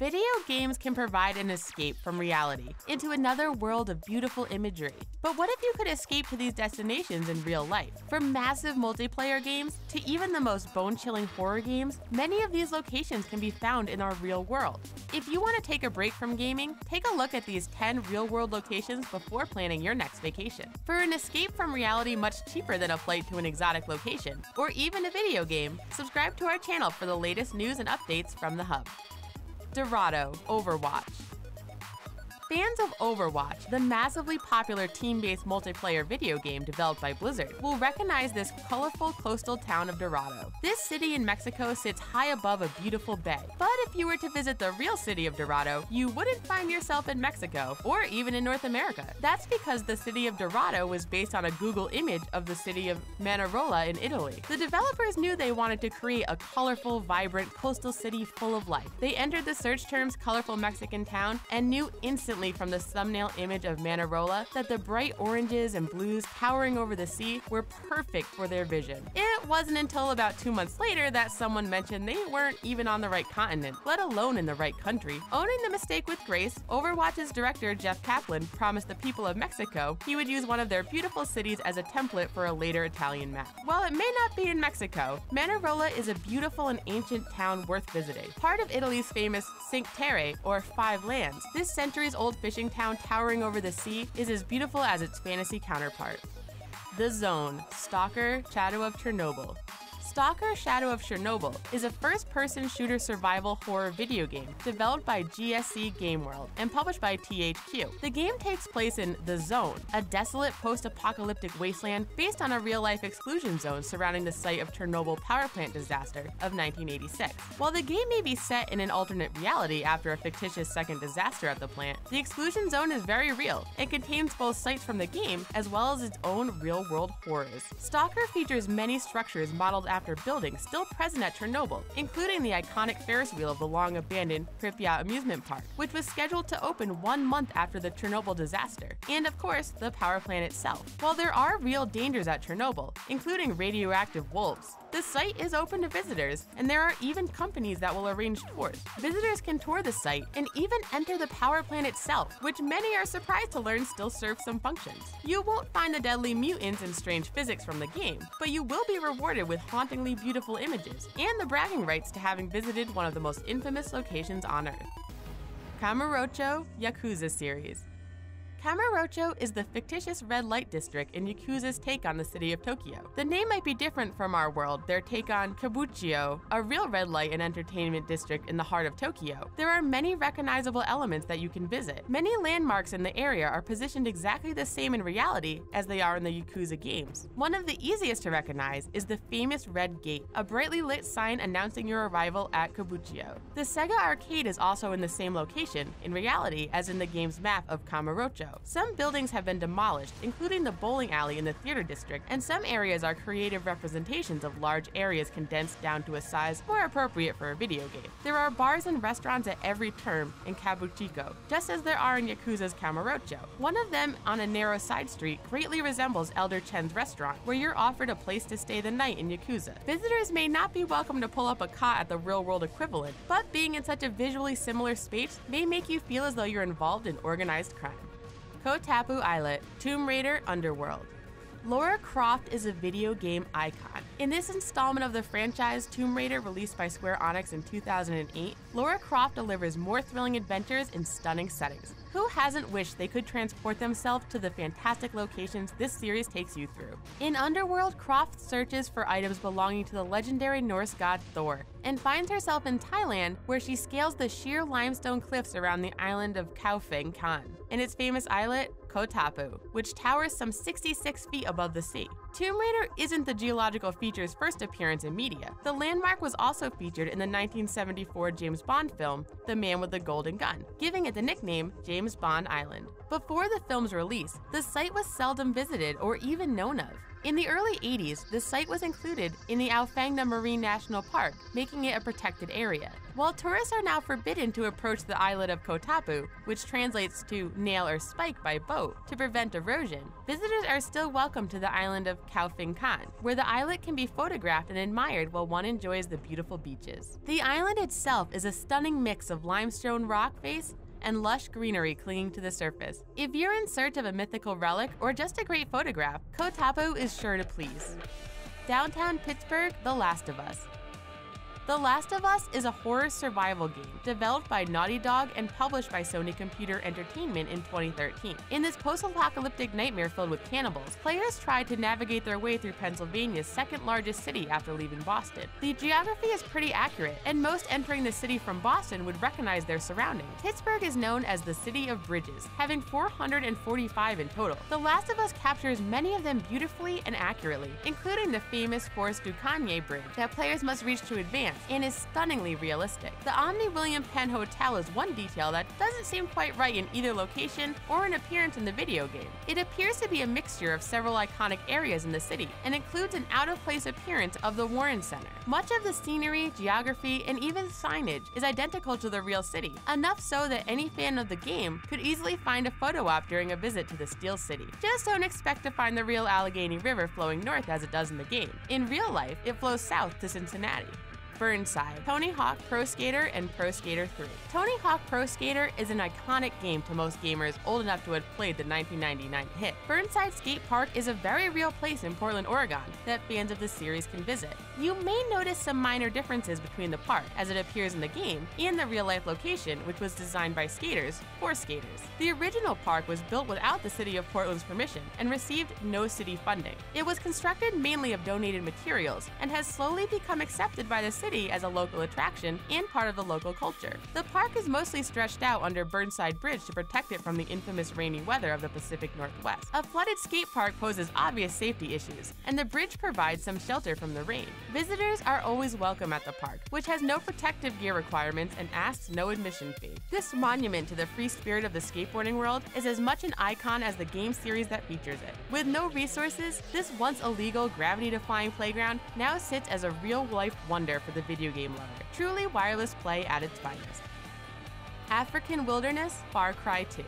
Video games can provide an escape from reality into another world of beautiful imagery. But what if you could escape to these destinations in real life? From massive multiplayer games to even the most bone-chilling horror games, many of these locations can be found in our real world. If you want to take a break from gaming, take a look at these 10 real-world locations before planning your next vacation. For an escape from reality much cheaper than a flight to an exotic location, or even a video game, subscribe to our channel for the latest news and updates from the hub. DORADO, Overwatch. Fans of Overwatch, the massively popular team-based multiplayer video game developed by Blizzard, will recognize this colorful coastal town of Dorado. This city in Mexico sits high above a beautiful bay, but if you were to visit the real city of Dorado, you wouldn't find yourself in Mexico, or even in North America. That's because the city of Dorado was based on a Google image of the city of Manarola in Italy. The developers knew they wanted to create a colorful, vibrant coastal city full of life. They entered the search terms colorful Mexican town and knew instantly from the thumbnail image of Manarola that the bright oranges and blues towering over the sea were perfect for their vision. It wasn't until about 2 months later that someone mentioned they weren't even on the right continent, let alone in the right country. Owning the mistake with grace, Overwatch's director Jeff Kaplan promised the people of Mexico he would use one of their beautiful cities as a template for a later Italian map. While it may not be in Mexico, Manarola is a beautiful and ancient town worth visiting. Part of Italy's famous Cinque Terre, or Five Lands, this centuries-old fishing town towering over the sea is as beautiful as its fantasy counterpart. The Zone, Stalker, Shadow of Chernobyl. Stalker Shadow of Chernobyl is a first-person shooter survival horror video game developed by GSC Game World and published by THQ. The game takes place in The Zone, a desolate post-apocalyptic wasteland based on a real-life exclusion zone surrounding the site of Chernobyl power plant disaster of 1986. While the game may be set in an alternate reality after a fictitious second disaster at the plant, the exclusion zone is very real and contains both sites from the game as well as its own real-world horrors. Stalker features many structures modeled after buildings still present at Chernobyl, including the iconic Ferris wheel of the long-abandoned Pripyat amusement park, which was scheduled to open 1 month after the Chernobyl disaster, and of course, the power plant itself. While there are real dangers at Chernobyl, including radioactive wolves, the site is open to visitors, and there are even companies that will arrange tours. Visitors can tour the site and even enter the power plant itself, which many are surprised to learn still serves some functions. You won't find the deadly mutants and strange physics from the game, but you will be rewarded with hauntingly beautiful images and the bragging rights to having visited one of the most infamous locations on Earth. Kamurocho Yakuza series. Kamurocho is the fictitious red light district in Yakuza's take on the city of Tokyo. The name might be different from our world, their take on Kabukicho, a real red light and entertainment district in the heart of Tokyo. There are many recognizable elements that you can visit. Many landmarks in the area are positioned exactly the same in reality as they are in the Yakuza games. One of the easiest to recognize is the famous Red Gate, a brightly lit sign announcing your arrival at Kabukicho. The Sega arcade is also in the same location, in reality, as in the game's map of Kamurocho. Some buildings have been demolished, including the bowling alley in the theater district, and some areas are creative representations of large areas condensed down to a size more appropriate for a video game. There are bars and restaurants at every turn in Kabukicho, just as there are in Yakuza's Kamurocho. One of them, on a narrow side street, greatly resembles Elder Chen's restaurant, where you're offered a place to stay the night in Yakuza. Visitors may not be welcome to pull up a cot at the real-world equivalent, but being in such a visually similar space may make you feel as though you're involved in organized crime. TAPU ISLET, Tomb Raider Underworld. Lara Croft is a video game icon. In this installment of the franchise Tomb Raider, released by Square Enix in 2008, Lara Croft delivers more thrilling adventures in stunning settings. Who hasn't wished they could transport themselves to the fantastic locations this series takes you through? In Underworld, Croft searches for items belonging to the legendary Norse god Thor, and finds herself in Thailand, where she scales the sheer limestone cliffs around the island of Khao Phen Khan, and its famous islet, Koh Tapu, which towers some 66 feet above the sea. Tomb Raider isn't the geological feature's first appearance in media. The landmark was also featured in the 1974 James Bond film, The Man with the Golden Gun, giving it the nickname James Bond Island. Before the film's release, the site was seldom visited or even known of. In the early 80s, the site was included in the Alfangna Marine National Park, making it a protected area. While tourists are now forbidden to approach the islet of Koh Tapu, which translates to nail or spike by boat, to prevent erosion, visitors are still welcome to the island of Khao Phin Khan, where the islet can be photographed and admired while one enjoys the beautiful beaches. The island itself is a stunning mix of limestone rock face and lush greenery clinging to the surface. If you're in search of a mythical relic or just a great photograph, Koh Tapu is sure to please. Downtown Pittsburgh, The Last of Us. The Last of Us is a horror survival game developed by Naughty Dog and published by Sony Computer Entertainment in 2013. In this post-apocalyptic nightmare filled with cannibals, players try to navigate their way through Pennsylvania's second largest city after leaving Boston. The geography is pretty accurate, and most entering the city from Boston would recognize their surroundings. Pittsburgh is known as the City of Bridges, having 445 in total. The Last of Us captures many of them beautifully and accurately, including the famous Forest Duquesne Bridge that players must reach to advance, and is stunningly realistic. The Omni William Penn Hotel is one detail that doesn't seem quite right in either location or an appearance in the video game. It appears to be a mixture of several iconic areas in the city and includes an out-of-place appearance of the Warren Center. Much of the scenery, geography, and even signage is identical to the real city, enough so that any fan of the game could easily find a photo op during a visit to the Steel City. Just don't expect to find the real Allegheny River flowing north as it does in the game. In real life, it flows south to Cincinnati. Burnside, Tony Hawk Pro Skater and Pro Skater 3. Tony Hawk Pro Skater is an iconic game to most gamers old enough to have played the 1999 hit. Burnside Skate Park is a very real place in Portland, Oregon that fans of the series can visit. You may notice some minor differences between the park, as it appears in the game, and the real-life location, which was designed by skaters for skaters. The original park was built without the City of Portland's permission and received no city funding. It was constructed mainly of donated materials and has slowly become accepted by the city as a local attraction and part of the local culture. The park is mostly stretched out under Burnside Bridge to protect it from the infamous rainy weather of the Pacific Northwest. A flooded skate park poses obvious safety issues, and the bridge provides some shelter from the rain. Visitors are always welcome at the park, which has no protective gear requirements and asks no admission fee. This monument to the free spirit of the skateboarding world is as much an icon as the game series that features it. With no resources, this once illegal gravity-defying playground now sits as a real-life wonder for the video game lover. Truly wireless play at its finest. African Wilderness, Far Cry 2.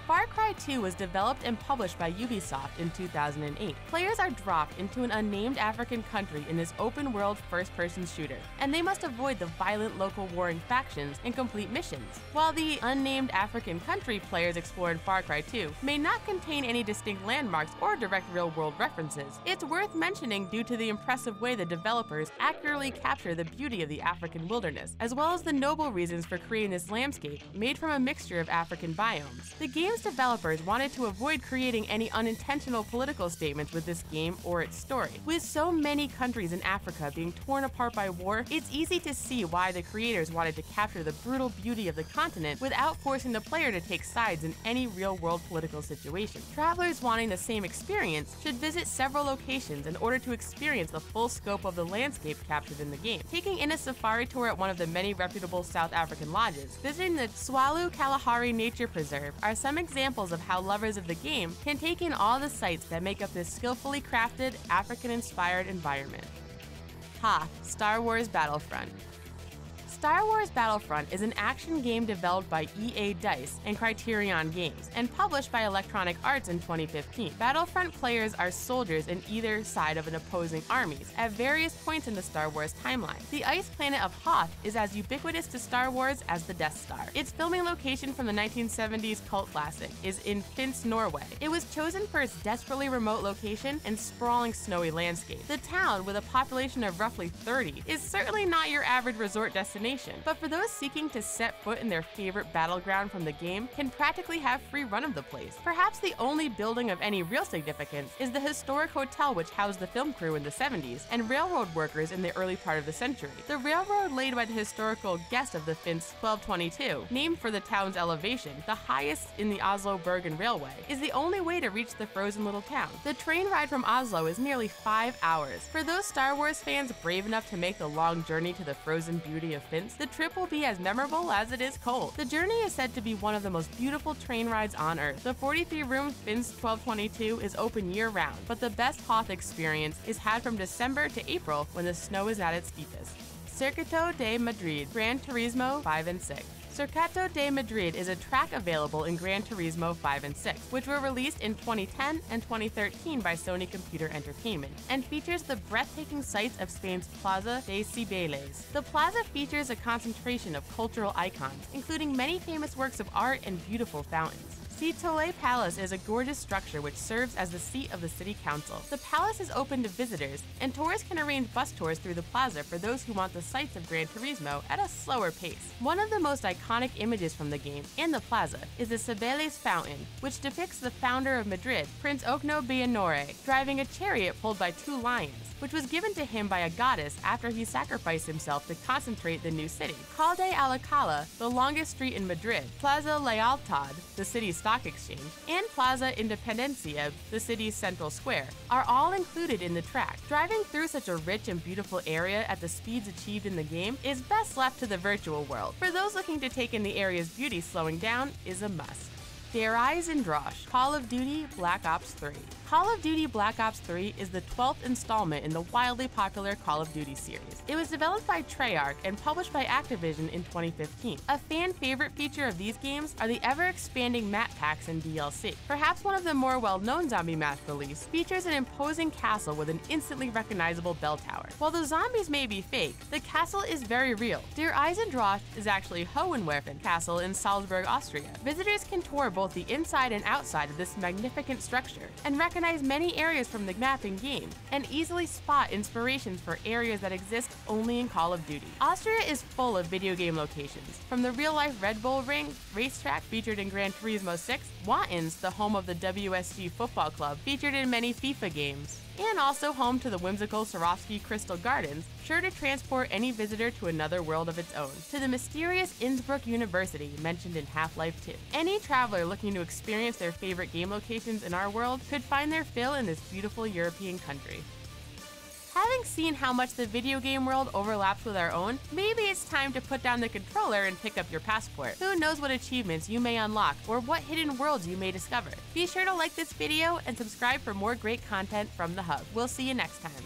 Far Cry 2 was developed and published by Ubisoft in 2008. Players are dropped into an unnamed African country in this open-world first-person shooter, and they must avoid the violent local warring factions and complete missions. While the unnamed African country players explore in Far Cry 2 may not contain any distinct landmarks or direct real-world references, it's worth mentioning due to the impressive way the developers accurately capture the beauty of the African wilderness, as well as the noble reasons for creating this landscape made from a mixture of African biomes. The game's developers wanted to avoid creating any unintentional political statements with this game or its story. With so many countries in Africa being torn apart by war, it's easy to see why the creators wanted to capture the brutal beauty of the continent without forcing the player to take sides in any real-world political situation. Travelers wanting the same experience should visit several locations in order to experience the full scope of the landscape captured in the game. Taking in a safari tour at one of the many reputable South African lodges, visiting the Swalu Kalahari Nature Preserve are some examples of how lovers of the game can take in all the sights that make up this skillfully crafted, African-inspired environment. Hoth, Star Wars Battlefront. Star Wars Battlefront is an action game developed by EA DICE and Criterion Games, and published by Electronic Arts in 2015. Battlefront players are soldiers in either side of an opposing armies at various points in the Star Wars timeline. The ice planet of Hoth is as ubiquitous to Star Wars as the Death Star. Its filming location from the 1970s cult classic is in FINSE, Norway. It was chosen for its desperately remote location and sprawling snowy landscape. The town, with a population of roughly 30, is certainly not your average resort destination, but for those seeking to set foot in their favorite battleground from the game, can practically have free run of the place. Perhaps the only building of any real significance is the historic hotel which housed the film crew in the 70s and railroad workers in the early part of the century. The railroad laid by the historical guest of the FINSE 1222, named for the town's elevation, the highest in the Oslo-Bergen Railway, is the only way to reach the frozen little town. The train ride from Oslo is nearly 5 hours. For those Star Wars fans brave enough to make the long journey to the frozen beauty of FINSE, inhabitants, the trip will be as memorable as it is cold. The journey is said to be one of the most beautiful train rides on Earth. The 43-room FINSE 1222 is open year-round, but the best Hoth experience is had from December to April when the snow is at its steepest. Circuito de Madrid, Gran Turismo 5 and 6. Circuito de Madrid is a track available in Gran Turismo 5 and 6, which were released in 2010 and 2013 by Sony Computer Entertainment, and features the breathtaking sights of Spain's Plaza de Cibeles. The plaza features a concentration of cultural icons, including many famous works of art and beautiful fountains. Citoye Palace is a gorgeous structure which serves as the seat of the city council. The palace is open to visitors, and tourists can arrange bus tours through the plaza for those who want the sights of Gran Turismo at a slower pace. One of the most iconic images from the game and the plaza is the Cibeles fountain, which depicts the founder of Madrid, Prince Ocno Bienore, driving a chariot pulled by two lions, which was given to him by a goddess after he sacrificed himself to concentrate the new city. Calle Alcalá, the longest street in Madrid, Plaza Lealtad, the city's stock exchange, and Plaza Independencia, the city's central square, are all included in the track. Driving through such a rich and beautiful area at the speeds achieved in the game is best left to the virtual world. For those looking to take in the area's beauty, slowing down is a must. DORADO, Call of Duty Black Ops 3. Call of Duty Black Ops 3 is the 12th installment in the wildly popular Call of Duty series. It was developed by Treyarch and published by Activision in 2015. A fan favorite feature of these games are the ever-expanding map packs and DLC. Perhaps one of the more well-known zombie map release features an imposing castle with an instantly recognizable bell tower. While the zombies may be fake, the castle is very real. Der Eisendrosch is actually Hohenwerfen Castle in Salzburg, Austria. Visitors can tour both the inside and outside of this magnificent structure and recognize many areas from the map in game, and easily spot inspirations for areas that exist only in Call of Duty. Austria is full of video game locations, from the real-life Red Bull Ring racetrack featured in Gran Turismo 6, WATTENS, the home of the WSG football club, featured in many FIFA games, and also home to the whimsical Swarovski Crystal Gardens, sure to transport any visitor to another world of its own, to the mysterious Innsbruck University mentioned in Half-Life 2. Any traveler looking to experience their favorite game locations in our world could find their fill in this beautiful European country. Having seen how much the video game world overlaps with our own, maybe it's time to put down the controller and pick up your passport. Who knows what achievements you may unlock or what hidden worlds you may discover. Be sure to like this video and subscribe for more great content from the Hub. We'll see you next time.